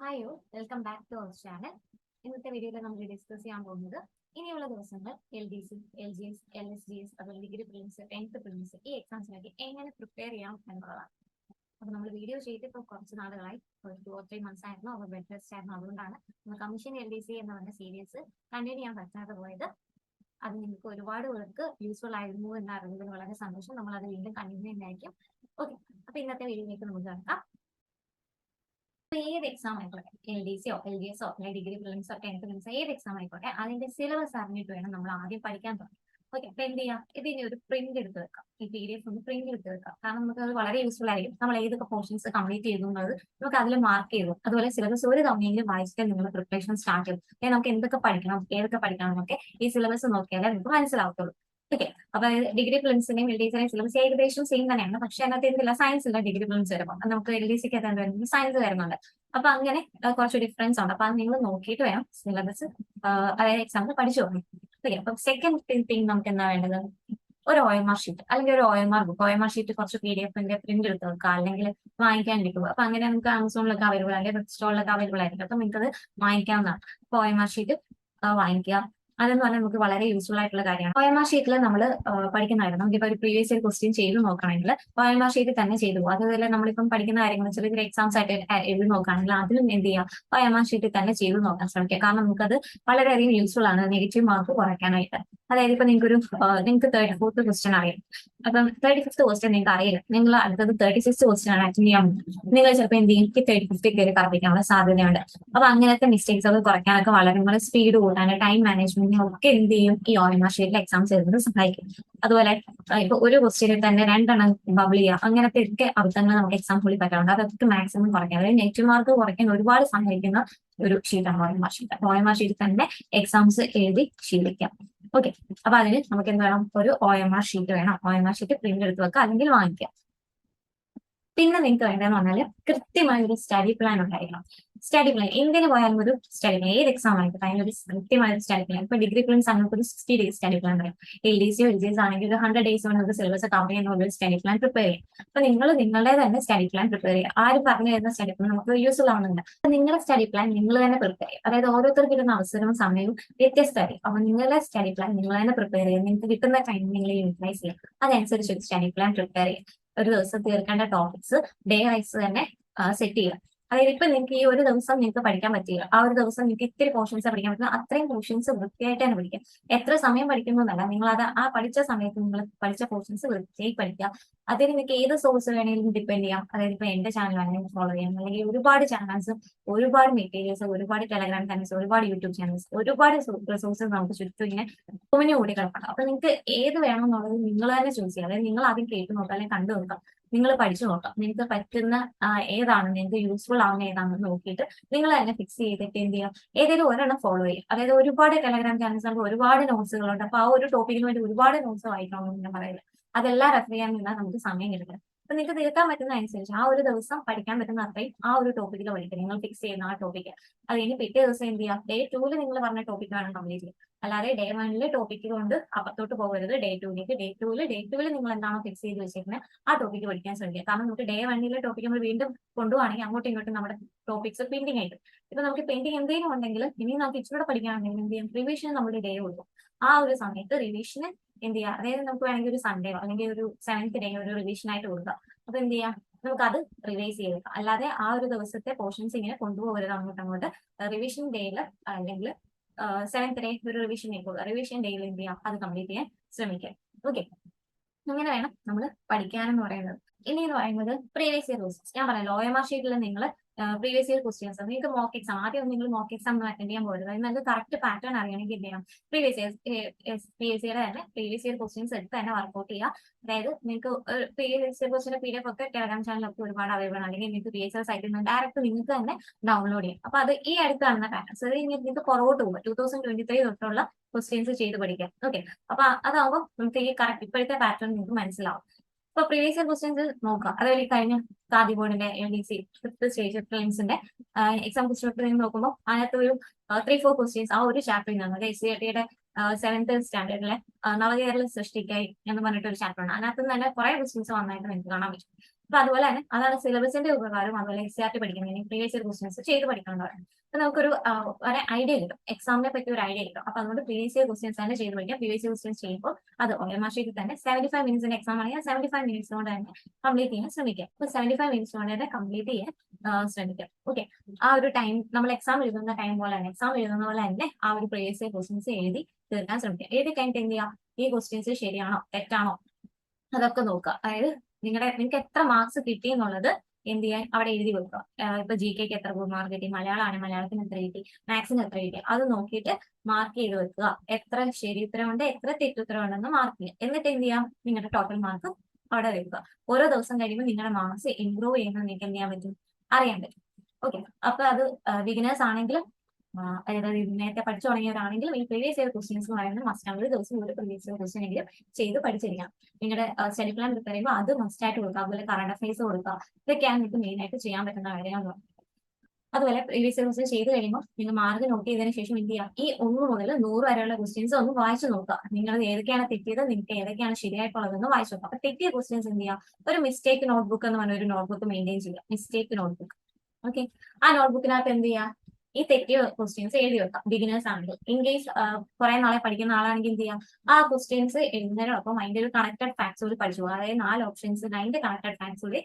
Hi all, welcome back to our channel. ഇന്നത്തെ വീഡിയോയിൽ നമ്മൾ ഡിസ്കസ് ചെയ്യാൻ പോകുന്നത് ഇനിയുള്ള ദിവസങ്ങൾ LDC, LGS, LSGS, അതുപോലെ ഡിഗ്രി പ്രിലിംസ്, 10th പ്രിലിംസ് ഈ എക്സാംസിനൊക്കെ എങ്ങനെ പ്രിപ്പയർ ചെയ്യാം എന്നുള്ളതാണ്. അപ്പോൾ നമ്മൾ വീഡിയോ ചെയ്തിപ്പോൾ കുറച്ച് നാളുകളായി, ഒരു 2 or 3 months ആയിരുന്നു, അവർ ബെഡ് റെസ്റ്റ് ആയിരുന്നു. അതുകൊണ്ടാണ് നമ്മൾ കമ്മീഷൻ LDC എന്ന് പറഞ്ഞ സീരീസ് കണ്ടിന്യൂ ചെയ്യാൻ പറ്റാതെ പോയത്. അത് നിങ്ങൾക്ക് ഒരുപാട് പേർക്ക് യൂസ്ഫുൾ ആയിരുന്നു എന്ന് അറിഞ്ഞതിൽ വളരെ സന്തോഷം. നമ്മൾ അത് വീണ്ടും കണ്ടിന്യൂ ചെയ്യുന്നതായിരിക്കും. ഓക്കെ, അപ്പോൾ ഇന്നത്തെ വീഡിയോയിലേക്ക് നമുക്ക് കിടക്കാം. ഏത് എക്സാം ആയിക്കോട്ടെ, LDCയോ LGSോ ഡിഗ്രി പ്രിലിംസോ 10th പ്രിലിംസോ ഏത് എക്സാം ആയിക്കോട്ടെ, അതിന്റെ സിലബസ് അറിഞ്ഞിട്ട് വേണം നമ്മൾ ആദ്യം പഠിക്കാൻ തുടങ്ങാം. ഓക്കെ, അപ്പൊ എന്ത് ചെയ്യാം, ഇതിന് ഒരു പ്രിന്റ് എടുത്ത് വെക്കാം. ഈ PDF ഒന്ന് പ്രിന്റ് എടുത്ത് വെക്കാം. കാരണം നമുക്ക് അത് വളരെ യൂസ്ഫുൾ ആയിരിക്കും. നമ്മൾ ഏതൊക്കെ പോർഷൻസ് കംപ്ലീറ്റ് ചെയ്തു എന്നുള്ളത് നമുക്ക് അതിൽ മാർക്ക് ചെയ്തു. അതുപോലെ സിലബസ് ഒരു തവണയെങ്കിലും വായിച്ചിട്ട് നിങ്ങൾ പ്രിപ്പറേഷൻ സ്റ്റാർട്ട് ചെയ്തു. നമുക്ക് എന്തൊക്കെ പഠിക്കണം, ഏതൊക്കെ പഠിക്കണം എന്നൊക്കെ ഈ സിലബസ് നോക്കിയാലേ നമുക്ക് മനസ്സിലാവത്തുള്ളൂ. ഓക്കെ, അപ്പൊ ഡിഗ്രി പ്രിലിംസിന്റെയും LDCയുടെയും സിലബസ് ഏകദേശം സെയിം തന്നെയാണ്. പക്ഷെ അതിനകത്ത് എന്തില്ല, സയൻസ് ഇല്ല. ഡിഗ്രി പ്രിലിംസ് വരുമ്പോൾ നമുക്ക് LDCക്ക് എന്താ വരുന്നത്, സയൻസ് വരുന്നുണ്ട്. അപ്പൊ അങ്ങനെ കുറച്ച് ഡിഫറൻസ് ഉണ്ട്. അപ്പൊ അത് നിങ്ങൾ നോക്കിയിട്ട് വേണം സിലബസ് അതായത് എക്സാമ്പിൾ പഠിച്ചു തുടങ്ങി. ഓക്കെ, അപ്പൊ സെക്കൻഡ് തിങ് നമുക്ക് എന്താ വേണ്ടത്, ഒരു OMR ഷീറ്റ് അല്ലെങ്കിൽ ഒരു OMR ബുക്ക്. OMR ഷീറ്റ് കുറച്ച് PDFന്റെ പ്രിന്റ് എടുത്ത് വെക്കുക, അല്ലെങ്കിൽ വാങ്ങിക്കാൻ കിട്ടുക. അപ്പൊ അങ്ങനെ നമുക്ക് ആമസോണിലൊക്കെ അവൈലബിൾ, അല്ലെങ്കിൽ ബുക്ക് സ്റ്റോളിലൊക്കെ അവൈലബിൾ ആയിരിക്കും. അപ്പൊ നിങ്ങൾക്ക് അത് വാങ്ങിക്കാവുന്നതാണ്. അപ്പൊ OMR ഷീറ്റ് വാങ്ങിക്കുക. അതെന്ന് പറഞ്ഞാൽ നമുക്ക് വളരെ യൂസ്ഫുൾ ആയിട്ടുള്ള കാര്യമാണ്. OMR ഷീറ്റിൽ നമ്മൾ പഠിക്കുന്നതായിരുന്നു. നമുക്കിപ്പോൾ ഒരു പ്രീവിയസ് ഇയർ ക്വസ്റ്റ്യൻ ചെയ്ത് നോക്കണമെങ്കിൽ OMR ഷീറ്റിൽ തന്നെ ചെയ്തു പോകും. അതുപോലെ നമ്മളിപ്പം പഠിക്കുന്ന കാര്യങ്ങൾ ചെറിയ ചെറിയ എക്സാംസ് ആയിട്ട് എഴുതി നോക്കുകയാണെങ്കിൽ അതിലും എന്ത് ചെയ്യുക, OMR ഷീറ്റിൽ തന്നെ ചെയ്ത് നോക്കാൻ ശ്രമിക്കുക. കാരണം നമുക്കത് വളരെയധികം യൂസ്ഫുൾ ആണ് നെഗറ്റീവ് മാർക്ക് കുറയ്ക്കാനായിട്ട്. അതായത് ഇപ്പൊ നിങ്ങൾക്ക് 34th ക്വസ്റ്റ്യൻ അറിയാം. അപ്പം 35th ക്വസ്റ്റ്യൻ നിങ്ങൾക്ക് അറിയില്ല, നിങ്ങൾ അടുത്തത് 36th ക്വസ്റ്റ്യൻ ആണ് അറ്റൻഡ് ചെയ്യാൻ പോകുന്നത്. നിങ്ങൾ ചിലപ്പോൾ എന്ത് ചെയ്യും, 35th കയറി കറപ്പിക്കാനുള്ള സാധ്യതയുണ്ട്. അപ്പൊ അങ്ങനത്തെ മിസ്റ്റേക്സ് ഒക്കെ കുറയ്ക്കാനൊക്കെ വളരെ നമ്മുടെ സ്പീഡ് കൂട്ടാൻ, ടൈം മാനേജ്മെന്റിനും ഒക്കെ എന്ത് ചെയ്യും, ഈ OMR ഷീറ്റിൽ എക്സാംസ് എഴുതുന്നത് സഹായിക്കും. അതുപോലെ ഇപ്പൊ ഒരു ക്വസ്റ്റ്യനിൽ തന്നെ 2 എണ്ണം ബബിൾ ചെയ്യുക, അങ്ങനത്തെ ഒക്കെ അബദ്ധങ്ങൾ നമുക്ക് എക്സാം ഹോളിൽ പറ്റാറുണ്ട്. അതൊക്കെ മാക്സിമം കുറയ്ക്കാം. അതായത് നെഗറ്റീവ് മാർക്ക് കുറയ്ക്കാൻ ഒരുപാട് സഹായിക്കുന്ന ഒരു ഷീറ്റാണ് OMR ഷീറ്റ്. OMR ഷീറ്റിൽ തന്നെ എക്സാംസ് എഴുതി ശീലിക്കാം. ഓക്കെ, അപ്പൊ അതിന് നമുക്ക് എന്ത് വേണം, ഒരു OMR ഷീറ്റ് വേണം. OMR ഷീറ്റ് പ്രിന്റ് എടുത്ത് വെക്കുക, അല്ലെങ്കിൽ വാങ്ങിക്കുക. പിന്നെ നിങ്ങൾക്ക് വേണ്ടതെന്ന് പറഞ്ഞാൽ കൃത്യമായ ഒരു സ്റ്റഡി പ്ലാൻ ഉണ്ടായിരിക്കണം. സ്റ്റഡി പ്ലാൻ എന്തിനു പോയാലും ഒരു സ്റ്റഡി പ്ലാൻ, ഏത് എക്സാം ആയിട്ട് അതിനൊരു കൃത്യമായ ഒരു സ്റ്റഡി പ്ലാൻ. ഇപ്പൊ ഡിഗ്രി പ്രിലിംസ് ആണെങ്കിൽ ഒരു 60 days സ്റ്റഡി പ്ലാൻ പറയും. LDCയോ LGS ആണെങ്കിൽ ഒരു 100 days കൊണ്ട് നമുക്ക് സിലബസ് കവർ ചെയ്യുന്ന ഒരു സ്റ്റഡി പ്ലാൻ പ്രിപ്പയർ ചെയ്യും. അപ്പൊ നിങ്ങൾ നിങ്ങളുടെ തന്നെ സ്റ്റഡി പ്ലാൻ പ്രിപ്പയർ ചെയ്യുക. ആരും പറഞ്ഞു തരുന്ന സ്റ്റഡി പ്ലാൻ നമുക്ക് യൂസ്ഫുൾ ആവുന്നില്ല. അപ്പൊ നിങ്ങളുടെ സ്റ്റഡി പ്ലാൻ നിങ്ങൾ തന്നെ പ്രിപ്പയർ ചെയ്യും. അതായത് ഓരോരുത്തർക്ക് കിട്ടുന്ന അവസരവും സമയവും വ്യത്യസ്തമായിരിക്കും. അപ്പൊ നിങ്ങളുടെ സ്റ്റഡി പ്ലാൻ നിങ്ങൾ തന്നെ പ്രിപ്പയർ ചെയ്യുക. നിങ്ങൾക്ക് കിട്ടുന്ന ടൈം നിങ്ങൾ യൂട്ടിലൈസ് ചെയ്യുക. അതനുസരിച്ച് ഒരു സ്റ്റഡി പ്ലാൻ പ്രിപ്പയർ ചെയ്യുക. ഒരു ദിവസം തീർക്കേണ്ട ടോപ്പിക്സ് ഡേ വൈസ് തന്നെ സെറ്റ് ചെയ്യുക. അതായത് ഇപ്പൊ നിങ്ങൾക്ക് ഈ ഒരു ദിവസം നിങ്ങൾക്ക് പഠിക്കാൻ പറ്റില്ല, ആ ഒരു ദിവസം നിങ്ങൾക്ക് ഇത്തിരി പോർഷൻസ് പഠിക്കാൻ പറ്റുന്ന അത്രയും പോർഷൻസ് വൃത്തിയായിട്ട് തന്നെ പഠിക്കാം. എത്ര സമയം പഠിക്കുന്നു എന്നല്ല, നിങ്ങൾ അത് ആ പഠിച്ച സമയത്ത് നിങ്ങൾ പഠിച്ച പോർഷൻസ് വൃത്തിയായി പഠിക്കുക. അതിന് നിങ്ങൾക്ക് ഏത് സോഴ്സ് വേണമെങ്കിലും ഡിപ്പെൻഡ് ചെയ്യാം. അതായത് ഇപ്പൊ എന്റെ ചാനൽ വേണമെങ്കിൽ ഫോളോ ചെയ്യാം, അല്ലെങ്കിൽ ഒരുപാട് ചാനൽസ്, ഒരുപാട് മെറ്റീരിയൽസ്, ഒരുപാട് ടെലഗ്രാം ചാനൽസ്, ഒരുപാട് യൂട്യൂബ് ചാനൽസ്, ഒരുപാട് റിസോഴ്സസ് നമുക്ക് ചുറ്റും ഇങ്ങനെ കുമിഞ്ഞു കൂടി കിടക്കണം. അപ്പൊ നിങ്ങൾക്ക് ഏത് വേണം എന്നുള്ളത് നിങ്ങൾ തന്നെ ചൂസ് ചെയ്യുക. അതായത് നിങ്ങൾ ആദ്യം കേട്ട് നോക്കുക, അല്ലെങ്കിൽ കണ്ടു നോക്കാം, നിങ്ങൾ പഠിച്ചു നോക്കാം. നിങ്ങൾക്ക് പറ്റുന്ന ഏതാണ്, നിങ്ങൾക്ക് യൂസ്ഫുൾ ആവുന്ന ഏതാണെന്ന് നോക്കിയിട്ട് നിങ്ങൾ തന്നെ ഫിക്സ് ചെയ്തിട്ട് എന്ത് ചെയ്യാം, ഏതെങ്കിലും ഒരെണ്ണം ഫോളോ ചെയ്യും. അതായത് ഒരുപാട് ടെലഗ്രാം ചാനൽസ് ഉണ്ട്, ഒരുപാട് നോട്ട്സുകളുണ്ട്. അപ്പൊ ആ ഒരു ടോപ്പിക്കിന് വേണ്ടി ഒരുപാട് നോട്ട്സ് വായിക്കണമെന്ന് ഞാൻ പറയില്ല. അതെല്ലാം റെഫർ ചെയ്യാൻ നിന്നാൽ നമുക്ക് സമയം കിട്ടില്ല. അപ്പൊ നിങ്ങൾക്ക് തീർക്കാൻ പറ്റുന്ന അനുസരിച്ച് ആ ഒരു ദിവസം പഠിക്കാൻ പറ്റുന്ന അത്രയും ആ ഒരു ടോപ്പിക്കിൽ പഠിക്കുക. നിങ്ങൾ ഫിക്സ് ചെയ്യുന്ന ആ ടോപ്പിക്ക്. അത് കഴിഞ്ഞ് പിറ്റേ ദിവസം എന്ത് ചെയ്യാം, ഡേ 2 നിങ്ങൾ പറഞ്ഞ ടോപ്പിക് വേണം കംപ്ലീറ്റ് ചെയ്യാം. അല്ലാതെ ഡേ 1 ടോപ്പിക്ക് കൊണ്ട് അപ്പത്തോട്ട് പോകരുത്. ഡേ 2 നിങ്ങൾ എന്താണോ ഫിക്സ് ചെയ്ത് വെച്ചിരിക്കുന്നത് ആ ടോപ്പിക്ക് പഠിക്കാൻ ശ്രമിക്കുക. കാരണം നമുക്ക് ഡേ 1 ടോപ്പിക്ക് നമ്മൾ വീണ്ടും കൊണ്ടുപോവാണെങ്കിൽ അങ്ങോട്ടും ഇങ്ങോട്ടും നമ്മുടെ ടോപ്പിക്സ് പെൻഡിങ് ആയിട്ട്. ഇപ്പൊ നമുക്ക് പെൻഡിങ് എന്തെങ്കിലും ഉണ്ടെങ്കിൽ ഇനി നമുക്ക് ഇച്ചിലൂടെ പഠിക്കുകയാണെങ്കിൽ എന്ത് ചെയ്യും, റിവിഷൻ നമ്മുടെ ഡേ കൊടുക്കും. ആ ഒരു സമയത്ത് റിവിഷന് എന്ത് ചെയ്യുക, അതായത് നമുക്ക് വേണമെങ്കിൽ ഒരു സൺഡേ അല്ലെങ്കിൽ ഒരു 7th ഡേ ഒരു റിവിഷൻ ആയിട്ട് കൊടുക്കുക. അപ്പൊ എന്ത് ചെയ്യാം, നമുക്കത് റിവൈസ് ചെയ്തെടുക്കാം. അല്ലാതെ ആ ഒരു ദിവസത്തെ പോർഷൻസ് ഇങ്ങനെ കൊണ്ടുപോകരുത് അങ്ങോട്ട്. റിവിഷൻ ഡേയിൽ അല്ലെങ്കിൽ 7th ഡേ ഒരു റിവിഷൻ കൊടുക്കുക. റിവിഷൻ ഡേയിൽ എന്ത് ചെയ്യാം, അത് കംപ്ലീറ്റ് ചെയ്യാൻ ശ്രമിക്കാം. ഓക്കെ, അങ്ങനെ വേണം നമ്മൾ പഠിക്കാനെന്ന് പറയുന്നത്. ഇനി എന്ന് പറയുന്നത് പ്രീവിയസ് ഇയർ ക്വസ്റ്റ്യൻസ്. ഞാൻ പറയാം, OMR ഷീറ്റിൽ നിങ്ങൾ പ്രീവിയസ് ഇയർ ക്വസ്റ്റ്യൻസ്, നിങ്ങൾക്ക് മോക്ക് എക്സാം ആദ്യം നിങ്ങൾ മോക്ക് എക്സാം അറ്റൻഡ് ചെയ്യാൻ പോകരുത്. നിങ്ങൾക്ക് കറക്റ്റ് പാറ്റേൺ അറിയണമെങ്കിൽ എന്ത് ചെയ്യണം, പ്രീവിയസ് ഇയർ തന്നെ പ്രീവിയസ് ഇയർ ക്വസ്റ്റ്യൻസ് എടുത്ത് തന്നെ വർക്ക്ഔട്ട് ചെയ്യുക. അതായത് നിങ്ങൾക്ക് പ്രീവിയസ് ഇയർ ക്വസ്റ്റ്യൻ PDF ഒക്കെ ടെലഗ്രാം ചാനലൊക്കെ ഒരുപാട് അവൈലബിൾ ആണ്. അല്ലെങ്കിൽ നിങ്ങൾക്ക് PSL സൈറ്റിൽ നിന്ന് ഡയറക്റ്റ് നിങ്ങൾക്ക് തന്നെ ഡൗൺലോഡ് ചെയ്യാം. അപ്പൊ അത് ഈ അടുത്ത് കാണുന്ന പാറ്റേൺസ്, അതായത് നിങ്ങൾക്ക് പുറകോട്ട് പോകുക 2023 തൊട്ടുള്ള ക്വസ്റ്റ്യൻസ് ചെയ്ത് പഠിക്കാം. ഓക്കെ, അപ്പൊ അതാവുമ്പോൾ നമുക്ക് ഈ കറക്റ്റ് ഇപ്പോഴത്തെ പാറ്റേൺ നിങ്ങൾക്ക് മനസ്സിലാവും. ഇപ്പൊ പ്രീവിയസ് ഇയർ ക്വസ്റ്റ്യൻസ് നോക്കാം. അതുപോലെ കഴിഞ്ഞ ഖാദി ബോർഡിന്റെ LDC 5th സ്റ്റേജ് പ്രിലിംസിന്റെ എക്സാം ക്വസ്റ്റ്യൻ പേപ്പർ നോക്കുമ്പോൾ അതിനകത്ത് ഒരു 3-4 ക്വസ്റ്റ്യൻസ് ആ ഒരു ചാപ്റ്ററിൽ നിന്നാണ്. SCRT-യുടെ 7th സ്റ്റാൻഡേർഡിലെ നവകേരള സൃഷ്ടിക്കായി എന്ന് പറഞ്ഞിട്ട് ഒരു ചാപ്റ്റർ ആണ്. അതിനകത്ത് തന്നെ കുറെ ക്വസ്റ്റ്യൻസ് വന്നായിട്ട് നിങ്ങൾക്ക് കാണാൻ പറ്റും. അപ്പൊ അതുപോലെ തന്നെ അതാണ് സിലബസിന്റെ ഉപകാരം. അതുപോലെ SCRT പഠിക്കുന്നതിന് പ്രീവിയസ് ഇയർ ക്വസ്റ്റ്യൻസ് ചെയ്ത് പഠിക്കണം എന്ന് പറയുന്നത്. അപ്പൊ നമുക്കൊരു ഐഡിയ കിട്ടും, എക്സാമിനെ പറ്റി ഒരു ഐഡിയ കിട്ടും. അപ്പൊ അതുകൊണ്ട് പ്രീവിയസ് ഇയർ ക്വസ്റ്റ്യൻസ് തന്നെ ചെയ്ത് പഠിക്കാം. പ്രീവിയസ് ഇയർ ക്വസ്റ്റ്യൻസ് ചെയ്യുമ്പോൾ അത് OMR ഷീറ്റിൽ തന്നെ 75 മിനിറ്റ്സിന്റെ എക്സാം ആണെങ്കിൽ 75 മിനിറ്റ്സ് കൊണ്ട് തന്നെ കംപ്ലീറ്റ് ചെയ്യാൻ ശ്രമിക്കുക. അപ്പൊ 75 മിനിറ്റ്സ് കൊണ്ട് തന്നെ കംപ്ലീറ്റ് ചെയ്യാൻ ശ്രമിക്കാം. ഓക്കെ, ആ ഒരു ടൈം നമ്മൾ എക്സാം എഴുതുന്ന ടൈം പോലെ തന്നെ, എക്സാം എഴുതുന്ന പോലെ തന്നെ ആ ഒരു പ്രീവിയസ് ഇയർ ക്വസ്റ്റ്യൻസ് എഴുതി തീർക്കാൻ ശ്രമിക്കുക. എഴുതി കഴിഞ്ഞിട്ട് എന്ത് ചെയ്യുക, ഈ ക്വസ്റ്റ്യൻസ് ശരിയാണോ തെറ്റാണോ അതൊക്കെ നോക്കുക. അതായത് നിങ്ങൾക്ക് എത്ര മാർക്സ് കിട്ടി എന്നുള്ളത് എന്ത് ചെയ്യാൻ അവിടെ എഴുതി വെക്കുക. ഇപ്പൊ GK എത്ര മാർക്ക് കിട്ടി, മലയാളമാണ് മലയാളത്തിന് എത്ര കിട്ടി, മാത്സിന് എത്ര കിട്ടി, അത് നോക്കിയിട്ട് മാർക്ക് ചെയ്ത് വെക്കുക. എത്ര ശരി ഉത്തരവുണ്ട് എത്ര തെറ്റുത്തരവുണ്ടെന്ന് മാർക്ക് ചെയ്യുക. എന്നിട്ട് എന്ത് ചെയ്യാം, നിങ്ങളുടെ ടോട്ടൽ മാർക്ക് അവിടെ വെക്കുക. ഓരോ ദിവസം കഴിയുമ്പോൾ നിങ്ങളുടെ മാർക്സ് ഇംപ്രൂവ് ചെയ്യുന്നത് നിങ്ങൾക്ക് എന്ത് ചെയ്യാൻ പറ്റും, അറിയാൻ പറ്റും. ഓക്കെ, അപ്പൊ അത് ബിഗിനേഴ്സ് ആണെങ്കിലും അതായത് നേരത്തെ പഠിച്ചു തുടങ്ങിയവരാണെങ്കിലും ഈ പ്രീവിയസ് ഇയർ ക്വസ്റ്റ്യൻസ് എന്ന് പറയുന്നത് മസ്റ്റ് ആണ്. ഒരു ദിവസം ഒരു പ്രീവിയസ് ഇയർ ക്വസ്റ്റ്യൻ എങ്കിലും ചെയ്ത് പഠിച്ചിരിക്കണം. നിങ്ങളുടെ സ്റ്റഡി പ്ലാൻ പ്രിപ്പയർ ചെയ്യുമ്പോൾ അത് മസ്റ്റ് ആയിട്ട് കൊടുക്കുക. അതുപോലെ കറണ്ട് അഫയേഴ്സ് കൊടുക്കുക. ഇതൊക്കെയാണ് നിങ്ങൾക്ക് മെയിൻ ആയിട്ട് ചെയ്യാൻ പറ്റുന്ന കാര്യങ്ങൾ. അതുപോലെ പ്രീവിയസ് ഇയർ ക്വസ്റ്റ്യൻ ചെയ്ത് കഴിയുമ്പോൾ നിങ്ങൾ മാർക്ക് നോട്ട് ചെയ്തതിനു ശേഷം എന്ത് ചെയ്യുക, ഈ 1 മുതൽ 100 വരെയുള്ള ക്വസ്റ്റ്യൻസ് ഒന്ന് വായിച്ചു നോക്കുക. നിങ്ങൾ ഏതൊക്കെയാണ് തെറ്റിയത്, നിങ്ങൾക്ക് ഏതൊക്കെയാണ് ശരിയായിട്ടുള്ളതെന്ന് വായിച്ചു നോക്കുക. അപ്പൊ തെറ്റിയ ക്വസ്റ്റ്യൻസ് എന്ത് ചെയ്യുക, ഒരു മിസ്റ്റേക്ക് നോട്ട്ബുക്ക് എന്ന് പറഞ്ഞ ഒരു നോട്ട്ബുക്ക് മെയിൻറ്റെയിൻ ചെയ്യുക. Mistake notebook. ഓക്കെ, ആ നോട്ട്ബുക്കിനകത്ത് എന്ത് ചെയ്യുക, ഈ തെറ്റിയ ക്വസ്റ്റ്യൻസ് എഴുതി വെക്കാം. ബിഗിനേഴ്സ് ആണെങ്കിൽ, ഇൻ കേസ് കുറെ നാളെ പഠിക്കുന്ന ആളാണെങ്കിൽ എന്ത് ചെയ്യാം, ആ ക്വസ്റ്റ്യൻസ് എഴുതുന്നതിനോടൊപ്പം അതിന്റെ ഒരു കണക്റ്റഡ് ഫാക്ട്സ് കൂടി പഠിച്ചു പോകുക. അതായത് 4 ഓപ്ഷൻസ് അതിന്റെ കണക്റ്റഡ് ഫാക്ട്സ് കൂടി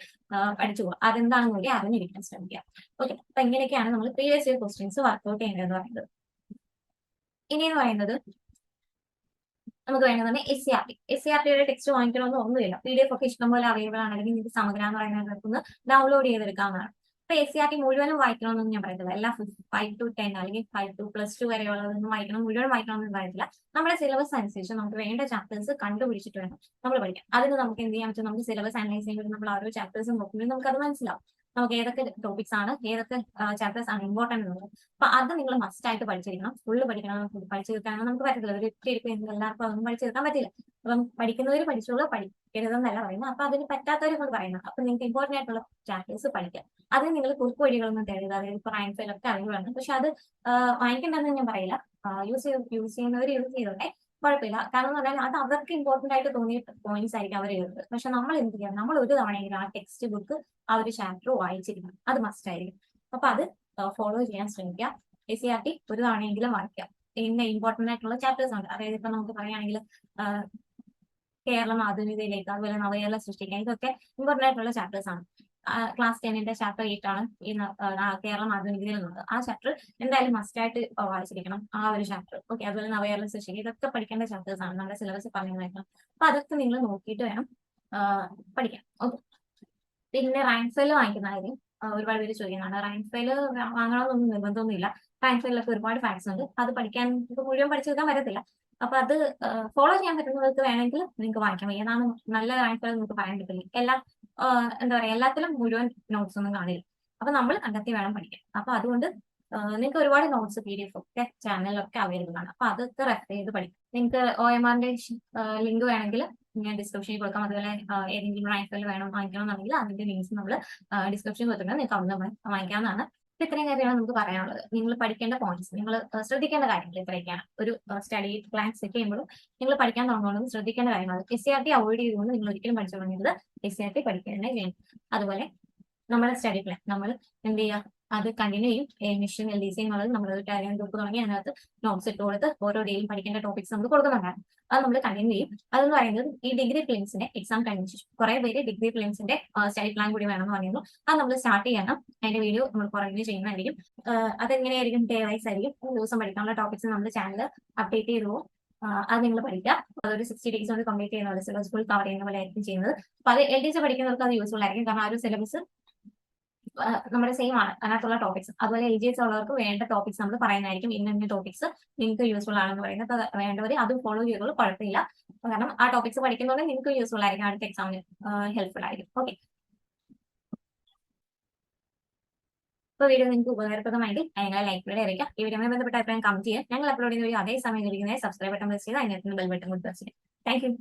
പഠിച്ചു പോകുക. അതെന്താണെന്ന് കൂടി അറിഞ്ഞിരിക്കാൻ ശ്രമിക്കുക. ഓക്കെ, അപ്പൊ ഇങ്ങനെയൊക്കെയാണ് നമ്മൾ പ്രീവിയസ് ഇയർ ക്വസ്റ്റ്യൻസ് വർക്ക്ഔട്ട് ചെയ്യേണ്ടതെന്ന് പറയുന്നത്. ഇനി എന്ന് പറയുന്നത് നമുക്ക് വേണ്ടതാണ് SCRT ടെക്സ്റ്റ് വാങ്ങിക്കണമെന്ന് ഒന്നുമില്ല. PDF ഒക്കെ ഇഷ്ടംപോലെ അവൈലബിൾ ആണ്. അല്ലെങ്കിൽ നിങ്ങൾക്ക് സമഗ്ര എന്ന് പറയുന്നത് ഡൗൺലോഡ് ചെയ്തെടുക്കാവുന്നതാണ്. അപ്പൊ SCRT മുഴുവനും വായിക്കണമെന്നൊന്നും ഞാൻ പറയത്തില്ല. എല്ലാ 5 to 10 അല്ലെങ്കിൽ 5 to +2 വരെയുള്ളതൊന്നും മുഴുവൻ വായിക്കണമെന്ന് പറയത്തില്ല. നമ്മുടെ സിലബസ് അനുസരിച്ച് നമുക്ക് വേണ്ട ചാപ്റ്റേഴ്സ് കണ്ടുപിടിച്ചിട്ട് വേണം നമ്മൾ പഠിക്കാം. അതിന് നമുക്ക് എന്ത് ചെയ്യാൻ പറ്റും, നമുക്ക് സിലബസ് അനലൈസ് ചെയ്യുമ്പോൾ നമ്മൾ ഓരോ ചാപ്റ്റേഴ്സ് നോക്കുമ്പോൾ നമുക്ക് അത് മനസ്സിലാവും. നമുക്ക് ഏതൊക്കെ ടോപ്പിക്സ് ആണ്, ഏതൊക്കെ ചാപ്റ്റേഴ്സ് ആണ് ഇമ്പോർട്ടന്റ് എന്നുള്ളത്. അപ്പൊ അത് നിങ്ങൾ മസ്റ്റ് ആയിട്ട് പഠിച്ചിരിക്കണം. ഫുള്ള് പഠിക്കണം. പഠിച്ചു തീർക്കാനൊന്നും നമുക്ക് പറ്റത്തില്ല. ഒരു ഒറ്റ എല്ലാവർക്കും അതൊന്നും പഠിച്ചു തീർക്കാൻ പറ്റില്ല. അപ്പം പഠിക്കുന്നവർ പഠിച്ചോളൂ, പഠിക്കരുതെന്നല്ല പറയുന്നത്. അപ്പൊ അതിന് പറ്റാത്തവർ പറയുന്നത്. അപ്പൊ നിങ്ങൾക്ക് ഇമ്പോർട്ടന്റ് ആയിട്ടുള്ള ചാപ്റ്റേഴ്സ് പഠിക്കാം. അതിന് നിങ്ങൾ കുറുക്ക് വഴികളൊന്നും തരുക. അതായത് ഇപ്പൊ റാങ്ക് ഫെയിലൊക്കെ അറിവുകളാണ്. പക്ഷെ അത് വാങ്ങിക്കേണ്ടെന്ന് ഞാൻ പറയില്ല. യൂസ് ചെയ്യുന്നവർ യൂസ് ചെയ്തോട്ടെ, കുഴപ്പമില്ല. കാരണം എന്ന് പറഞ്ഞാൽ അത് അവർക്ക് ഇമ്പോർട്ടന്റ് ആയിട്ട് തോന്നിയ പോയിന്റ്സ് ആയിരിക്കും അവർ എഴുതുന്നത്. പക്ഷെ നമ്മൾ എന്ത് ചെയ്യാം, നമ്മൾ ഒരു തവണയെങ്കിലും ആ ടെക്സ്റ്റ് ബുക്ക് ആ ഒരു ചാപ്റ്റർ വായിച്ചിരിക്കണം. അത് മസ്റ്റ് ആയിരിക്കും. അപ്പൊ അത് ഫോളോ ചെയ്യാൻ ശ്രമിക്കുക. SCRT ഒരു തവണയെങ്കിലും വായിക്കാം. പിന്നെ ഇമ്പോർട്ടന്റ് ആയിട്ടുള്ള ചാപ്റ്റേഴ്സ് ഉണ്ട്. അതായത് ഇപ്പൊ നമുക്ക് പറയുകയാണെങ്കിൽ കേരളം ആധുനികതയിലേക്ക്, അതുപോലെ നവകേരള സൃഷ്ടിക്കാൻ, ഇതൊക്കെ ഇമ്പോർട്ടന്റ് ആയിട്ടുള്ള ചാപ്റ്റേഴ്സ് ആണ്. ക്ലാസ് 10 ചാപ്റ്റർ 8 ആണ് ഈ കേരളം ആധുനികതയിൽ എന്നുള്ളത്. ആ ചാപ്റ്റർ എന്തായാലും മസ്റ്റ് ആയിട്ട് വായിച്ചിരിക്കണം, ആ ഒരു ചാപ്റ്റർ. ഓക്കെ, അതുപോലെ നവകേരള സൃഷ്ടിക്കുക, ഇതൊക്കെ പഠിക്കേണ്ട ചാപ്റ്റേഴ്സ് ആണ്. നമ്മുടെ സിലബസ് പറഞ്ഞിരിക്കണം. അപ്പൊ അതൊക്കെ നിങ്ങൾ നോക്കിയിട്ട് വേണം പഠിക്കാൻ. ഓക്കെ, പിന്നെ റാങ്ക് ഫെയിൽ വാങ്ങിക്കുന്ന കാര്യം ഒരുപാട് പേര് ചോദിക്കുന്നതാണ്. റാങ്ക് ഫെയിൽ വാങ്ങണമെന്നൊന്നും നിർബന്ധമൊന്നുമില്ല. റാങ്ക് ഫെയിലൊക്കെ ഒരുപാട് ഫാക്ട്സ് ഉണ്ട്. അത് പഠിക്കാൻ മുഴുവൻ പഠിച്ചു വെക്കാൻ പറ്റത്തില്ല. അപ്പൊ അത് ഫോളോ ചെയ്യാൻ പറ്റുന്നവർക്ക് വേണമെങ്കിൽ നിങ്ങൾക്ക് വാങ്ങിക്കാം. ഏതാണ് നല്ല റാങ്ക് ഫെയിൽ നിങ്ങൾക്ക് പറയാൻ പറ്റില്ല. എന്താ പറയാ, എല്ലാത്തിലും മുഴുവൻ നോട്ട്സ് ഒന്നും കാണില്ല. അപ്പൊ നമ്മൾ കണ്ടെത്തി വേണം പഠിക്കാൻ. അപ്പൊ അതുകൊണ്ട് നിങ്ങൾക്ക് ഒരുപാട് നോട്ട്സ് PDF ഒക്കെ ചാനലിലൊക്കെ അവൈലബിൾ ആണ്. അപ്പൊ അതൊക്കെ റെഫർ ചെയ്ത് പഠിക്കും. നിങ്ങൾക്ക് OMRന്റെ ലിങ്ക് വേണമെങ്കിൽ ഞാൻ ഡിസ്ക്രിപ്ഷനിൽ കൊടുക്കാം. അതുപോലെ ഏതെങ്കിലും റാങ്ക് ഫെയിൽ വാങ്ങിക്കണമെന്നുണ്ടെങ്കിൽ അതിന്റെ ലിങ്ക്സ് നമ്മൾ ഡിസ്ക്രിപ്ഷനിൽ കൊടുത്തിട്ടുണ്ട്. നിങ്ങൾക്ക് അവിടെ വാങ്ങിക്കാവുന്നതാണ്. ഇത്രയും കാര്യമാണ് നമുക്ക് പറയാനുള്ളത്. നിങ്ങൾ പഠിക്കേണ്ട പോയിന്റ്സ്, നിങ്ങൾ ശ്രദ്ധിക്കേണ്ട കാര്യങ്ങൾ ഇത്രയൊക്കെയാണ്. ഒരു സ്റ്റഡി പ്ലാൻ സെറ്റ് ചെയ്യുമ്പോൾ നിങ്ങൾ പഠിക്കാൻ തുടങ്ങുന്നത് ശ്രദ്ധിക്കേണ്ട കാര്യങ്ങൾ. SCRT അവോയ്ഡ് ചെയ്തുകൊണ്ട് നിങ്ങൾ ഒരിക്കലും പഠിച്ചു തുടങ്ങരുത്. SCRT പഠിക്കുക തന്നെ ചെയ്യണം. അതുപോലെ നമ്മുടെ സ്റ്റഡി പ്ലാൻ നമ്മൾ എന്ത് ചെയ്യുക, അത് കണ്ടിന്യൂ ചെയ്യും. മിഷൻ LDC എന്നുള്ളത് നമ്മൾ ഒരു കാര്യം ഗ്രൂപ്പ് തുടങ്ങി അതിനകത്ത് നോട്ട്സ് ഇട്ട് കൊടുത്ത് ഓരോ ഡേയും പഠിക്കേണ്ട ടോപ്പിക്സ് നമുക്ക് കൊടുക്കുന്നുണ്ടാണ്. അത് നമ്മൾ കണ്ടിന്യൂ ചെയ്യും. അതെന്ന് പറയുന്നത് ഈ ഡിഗ്രി പ്രിലിംസിന്റെ എക്സാം കഴിഞ്ഞ ശേഷം കുറെ പേര് ഡിഗ്രി പ്രിലിംസിന്റെ സ്റ്റഡി പ്ലാൻ കൂടി വേണമെന്ന് പറയുന്നു. അത് നമ്മൾ സ്റ്റാർട്ട് ചെയ്യണം. അതിന്റെ വീഡിയോ നമ്മൾ പുറകിൽ ചെയ്യുന്നതായിരിക്കും. അതെങ്ങനെയായിരിക്കും, ഡേ വൈസ് ആയിരിക്കും. ഒരു ദിവസം പഠിക്കാനുള്ള ടോപ്പിക്സ് നമ്മുടെ ചാനൽ അപ്ഡേറ്റ് ചെയ്തു പോകും. അത് നിങ്ങൾ പഠിക്കുക. അതൊരു 60 days കൊണ്ട് കംപ്ലീറ്റ് ചെയ്യുന്ന സിലബസ് ഫുൾ കവർ ചെയ്യുന്ന പോലെ ആയിരിക്കും ചെയ്യുന്നത്. അപ്പൊ അത് LDC പഠിക്കുന്നവർക്ക് അത് യൂസ്ഫുൾ ആയിരിക്കും. കാരണം ആ ഒരു സിലബസ് നമ്മുടെ സെയിം ആണ് അതിനകത്തുള്ള ടോപ്പിക്സ്. അതുപോലെ LGS ഉള്ളവർക്ക് വേണ്ട ടോപ്പിക്സ് നമ്മൾ പറയുന്നതായിരിക്കും. ഇന്ന ടോപ്പിക്സ് നിങ്ങൾക്ക് യൂസ്ഫുൾ ആണെന്ന് പറയുന്നത്. അപ്പൊ വേണ്ടവർ അത് ഫോളോ ചെയ്തോളൂ, കുഴപ്പമില്ല. കാരണം ആ ടോപ്പിക്സ് പഠിക്കുന്നതുകൊണ്ട് നിങ്ങൾക്ക് യൂസ്ഫുൾ ആയിരിക്കും, അടുത്ത എക്സാമിന് ഹെൽപ്ഫുൾ ആയിരിക്കും. ഓക്കെ, ഇപ്പൊ വീഡിയോ നിങ്ങൾക്ക് ഉപകാരപ്രദമായെങ്കിൽ ഞങ്ങളെ ലൈക്ക് അറിയിക്കാം. ഈ വീഡിയോയുമായി ബന്ധപ്പെട്ട അഭിപ്രായം കമന്റ് ചെയ്യാം. ഞങ്ങൾ അപ്ലോഡ് ചെയ്യുന്ന വീഡിയോ അതേ സമയം ലഭിക്കുന്നതിന് സബ്സ്ക്രൈബ് ബട്ടൺ പ്രസ് ചെയ്ത് അതിനകത്ത് ബെൽ ബട്ടൺ കൂടി പ്രസ് ചെയ്യാം. Thank you.